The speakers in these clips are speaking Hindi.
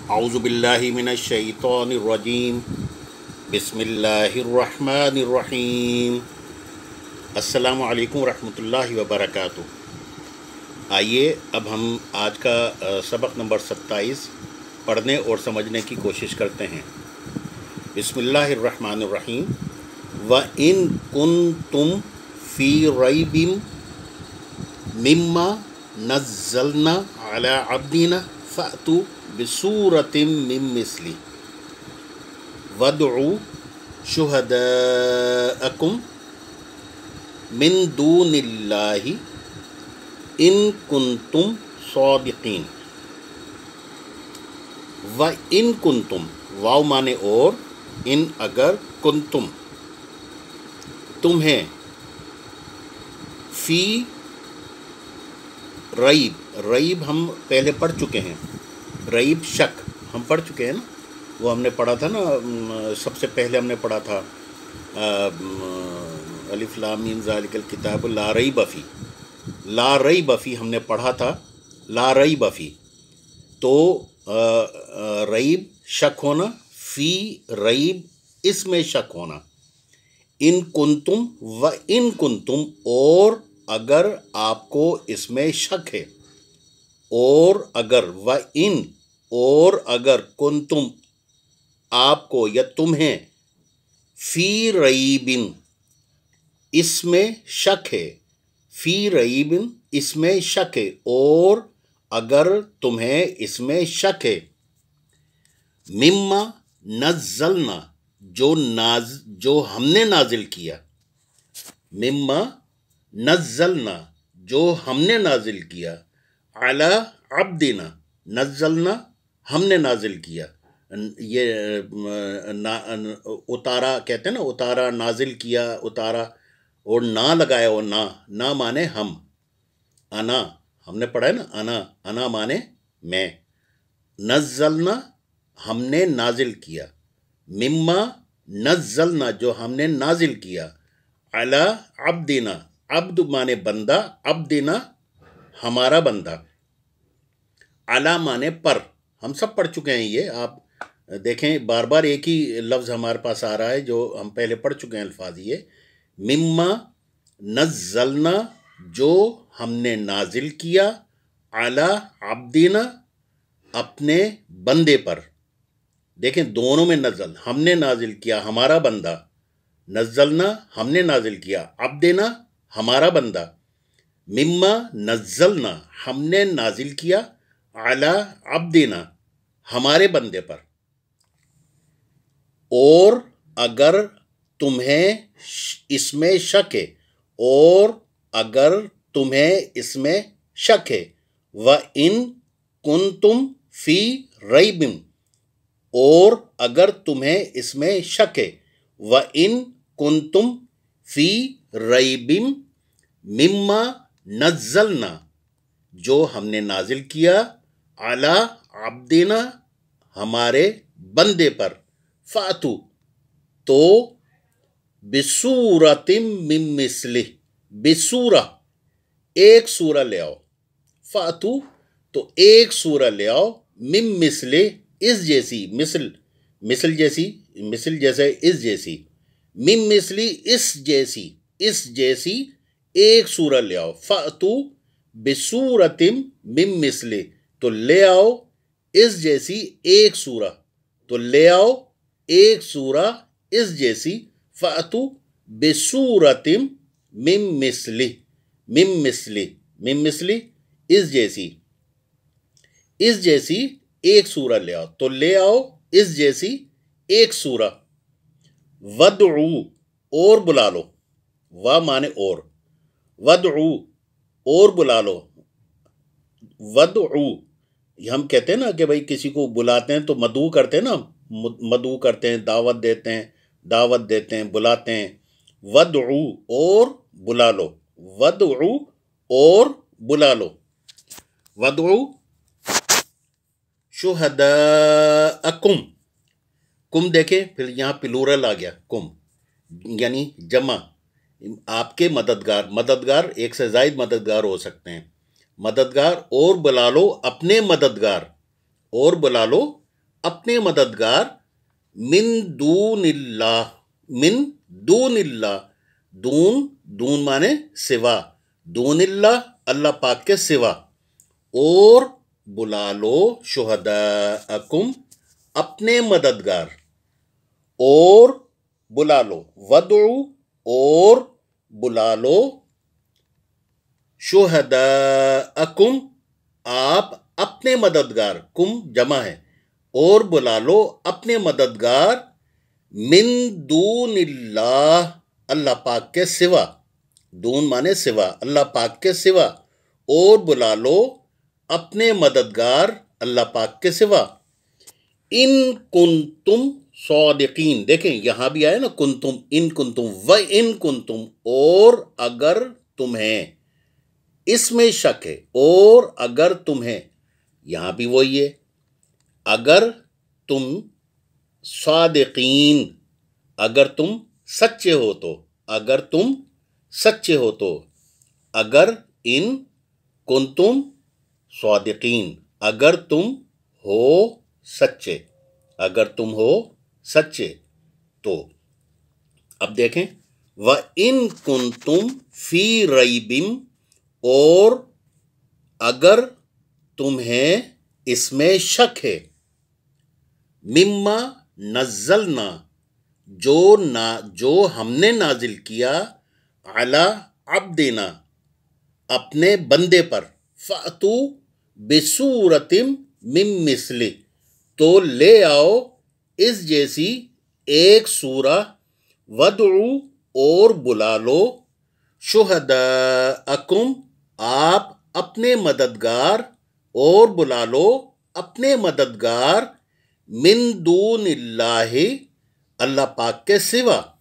औज़ुबिल्लाहि मिनश्शैतानिर्रजीम बिस्मिल्लाहिर्रहमानिर्रहीम। अस्सलामु अलैकुम रहमतुल्लाहि व बरकातुहू। आइए अब हम आज का सबक नंबर 27 पढ़ने और समझने की कोशिश करते हैं। बिस्मिल्लाहिर्रहमानिर्रहीम। व इन कुन्तुम फ़ी रैबिम मिम्मा नज़्ज़लना अला अब्दिना फ़अतू बिसूरतिम मिन मिस्लिही वदउ शुहदाअकुम मिन दूनिल्लाहि इन कुन्तुम सादिकीन। व इन कुन्तुम, वाव माने और, इन अगर, कुन्तुम तुम्हें, फ़ी रईब, रईब हम पहले पढ़ चुके हैं, रईब शक हम पढ़ चुके हैं ना, वो हमने पढ़ा था ना, सबसे पहले हमने पढ़ा था अलिफ लाम मीम ज़ालिकल किताब ला रईब फ़ी, ला रईब फ़ी हमने पढ़ा था, ला रईब फ़ी। तो रईब शक होना, फ़ी रईब इसमें शक होना। इन कुन्तुम, व इन कुन्तुम और अगर आपको इसमें शक है, और अगर, व इन और अगर, कुन्तुम आपको या तुम्हें, फ़ी रईबिन इसमें शक है, फ़ी रईबिन इसमें शक है, और अगर तुम्हें इसमें शक है, मिम्मा नज़्ज़लना जो हमने नाजिल किया, मिम्मा नज़्ज़लना जो हमने नाजिल किया, अला अब्दिना नज़्ज़लना हमने नाजिल किया, ये उतारा कहते हैं ना, उतारा, नाजिल किया, उतारा, और ना लगाया हो, ना माने हम, अना हमने पढ़ा है ना, अना माने मैं, नज़्ज़लना हमने नाजिल किया, मिम्मा नज़्ज़लना जो हमने नाजिल किया, अला अब्दिना, अब्द माने बंदा, अब्दिना हमारा बंदा, अला माने पर, हम सब पढ़ चुके हैं ये, आप देखें बार बार एक ही लफ्ज़ हमारे पास आ रहा है जो हम पहले पढ़ चुके हैं अल्फाज। ये मिम्मा नज़्ज़लना जो हमने नाजिल किया, अला अब्दिना अपने बंदे पर। देखें दोनों में नज़ल, हमने नाजिल किया हमारा बंदा, नज़्ज़लना हमने नाजिल किया, अब्दिना हमारा बंदा, मिम्मा नज़्ज़लना हमने नाजिल किया, अला अब्दिना हमारे बंदे पर। और अगर तुम्हें इसमें शक है, और अगर तुम्हें इसमें शक है, व इन कुन्तुम फ़ी रईबिन और अगर तुम्हें इसमें शक है, व इन कुन्तुम फ़ी रईबिन मिम्मा नज़्ज़लना जो हमने नाजिल किया, अला अब्दिना हमारे बंदे पर, फ़ातू तो बिसूरतिम मिन मिस्लिही, बिसूरा एक सूरा ले आओ, फ़ातू तो एक सूरा ले आओ, मिन मिस्लिही इस जैसी, मिसल जैसी, मिसल जैसे इस जैसी, मिन मिस्लिही इस जैसी एक सूरा ले आओ, फ़ातू बिसूरतिम मिन मिस्लिही तो ले आओ इस जैसी एक सूरा, तो ले आओ एक सूरा इस जैसी, फ़ातू बिसूरतिम मिन मिस्लिही, मिन मिस्लिही इस जैसी एक सूरा ले आओ, तो ले आओ इस जैसी एक सूरा। वदउ और बुला लो, व माने और, वदउ और बुला लो, वदउ हम कहते हैं ना कि भाई किसी को बुलाते हैं तो मदऊ करते हैं ना, मदऊ करते हैं, दावत देते हैं, बुलाते हैं। वदउ और बुला लो, वदउ और बुला लो, वदउ शुहदाअकुम, कुम देखे फिर यहाँ प्लूरल आ गया, कुम यानी जमा, आपके मददगार, मददगार एक से ज़ायद मददगार हो सकते हैं, मददगार और बुला लो अपने मददगार, और बुला लो अपने मददगार, मिन दूनिल्लाह, मिन दूनिल्लाह, दून दून माने सिवा, दूनिल्लाह अल्लाह पाक के सिवा, और बुला लो शुहदाअकुम अपने मददगार, और बुला लो, वदउ और बुला लो, शुहदाअकुम आप अपने मददगार, कुम जमा है, और बुला लो अपने मददगार, मिन दूनिल्लाह अल्लाह पाक के सिवा, दून माने सिवा, अल्लाह पाक के सिवा, और बुला लो अपने मददगार अल्लाह पाक के सिवा, इन कुंतुम सादिकीन। देखें यहां भी आया ना कुंतुम, इन कुंतुम, व इन कुंतुम, और अगर तुम्हें, इसमें शक है, और अगर तुम्हें, यहां भी वही है, अगर तुम, सादिकीन अगर तुम सच्चे हो तो, अगर तुम सच्चे हो तो, अगर इन कुंतुम सादिकीन अगर तुम हो सच्चे, अगर तुम हो सच्चे तो। अब देखें, व इन कुंतुम फी रईबिम, और अगर तुम्हें इसमें शक है, मिम्मा नज़्ज़लना जो हमने नाजिल किया, अला अब्दिना अपने बंदे पर, फ़अतू बिसूरतिम मिन मिस्ली तो ले आओ इस जैसी एक सूरा, वदउ और बुला लो, शुहदाअकुम आप अपने मददगार, और बुला लो अपने मददगार, मिन दूनिल्लाहि अल्लाह पाक के सिवा,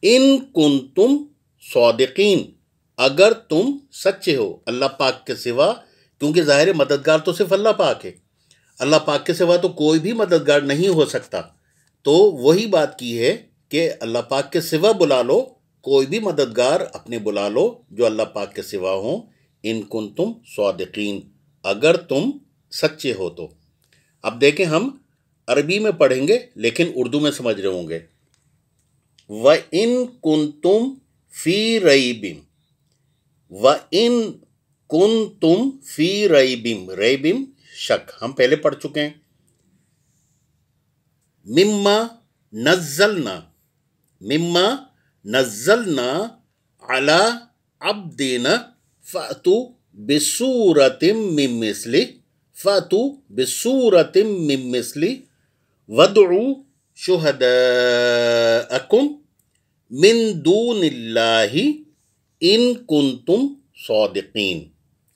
इन कुंतुम सादिकीन अगर तुम सच्चे हो, अल्लाह पाक के सिवा, क्योंकि ज़ाहिर मददगार तो सिर्फ अल्लाह पाक है, अल्लाह पाक के सिवा तो कोई भी मददगार नहीं हो सकता। तो वही बात की है कि अल्लाह पाक के सिवा बुला लो, कोई भी मददगार अपने बुला लो जो अल्लाह पाक के सिवा हो, इन कुंतुम सादिकीन अगर तुम सच्चे हो तो। अब देखें हम अरबी में पढ़ेंगे लेकिन उर्दू में समझ रहे होंगे। व इन कुंतुम फी रईबिम, व इन कुंतुम फी रईबिम, रईबिम शक हम पहले पढ़ चुके हैं। मिम्मा नज़्ज़लना, मिम्मा नज़्ज़लना अला अब्दिना फ़अतू बिसूरतिम मिन मिस्ली, फ़अतू बिसूरतिम मिन मिस्ली वदउ शुहदाअकुम मिन दूनिल्लाहि इन कुंतुम सादिकीन।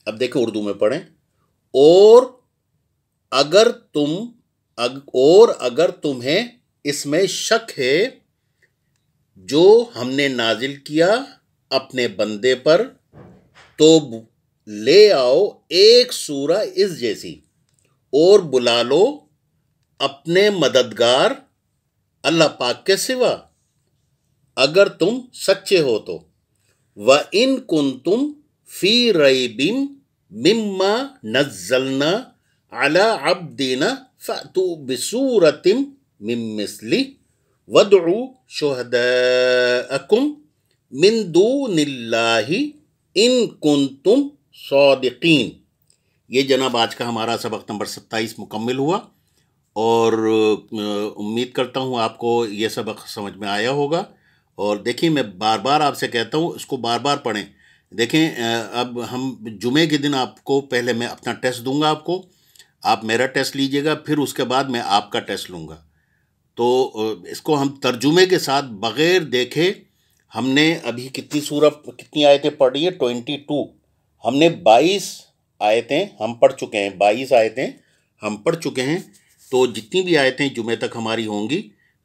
अब देखो उर्दू में पढ़ें, और अगर तुम्हें इसमें शक है जो हमने नाजिल किया अपने बंदे पर, तो ले आओ एक सूरा इस जैसी, और बुला लो अपने मददगार अल्लाह पाक के सिवा, अगर तुम सच्चे हो तो। व इन कुंतुम फी रईबिम मिम्मा नज़्ज़लना अला अब्दिना फ़अतू बिसूरतिम मिन मिस्ली वदउ शुहदाअकुम मिन दूनिल्लाहि इन कुंतुम सादिकीन। ये जनाब आज का हमारा सबक नंबर 27 मुकम्मिल हुआ, और उम्मीद करता हूँ आपको ये सबक समझ में आया होगा। और देखिए मैं बार बार आपसे कहता हूँ इसको बार बार पढ़ें। देखें अब हम जुमे के दिन आपको, पहले मैं अपना टेस्ट दूंगा आपको, आप मेरा टेस्ट लीजिएगा, फिर उसके बाद मैं आपका टेस्ट लूँगा। तो इसको हम तर्जुमे के साथ बग़ैर देखे, हमने अभी कितनी आयतें पढ़ी है, 22, हमने 22 आयतें हम पढ़ चुके हैं, 22 आयतें हम पढ़ चुके हैं। तो जितनी भी आयतें जुमे तक हमारी होंगी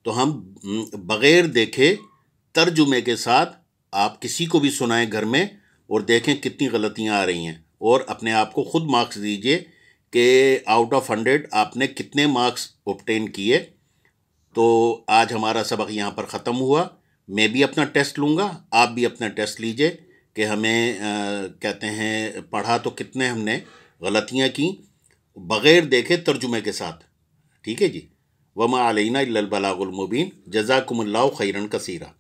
तो हम बग़ैर देखे तर्जुमे के साथ आप किसी को भी सुनाएं घर में, और देखें कितनी गलतियां आ रही हैं, और अपने आप को ख़ुद मार्क्स दीजिए कि आउट ऑफ 100 आपने कितने मार्क्स ऑब्टेन किए। तो आज हमारा सबक यहाँ पर ख़त्म हुआ। मैं भी अपना टेस्ट लूँगा, आप भी अपना टेस्ट लीजिए कि हमें कहते हैं पढ़ा तो कितने हमने गलतियाँ की, बग़ैर देखे तर्जुमे के साथ। ठीक है जी। वमा अलैना इल्लल बलागुल मुबीन। जज़ाकुमुल्लाहु खैरन कसीरा।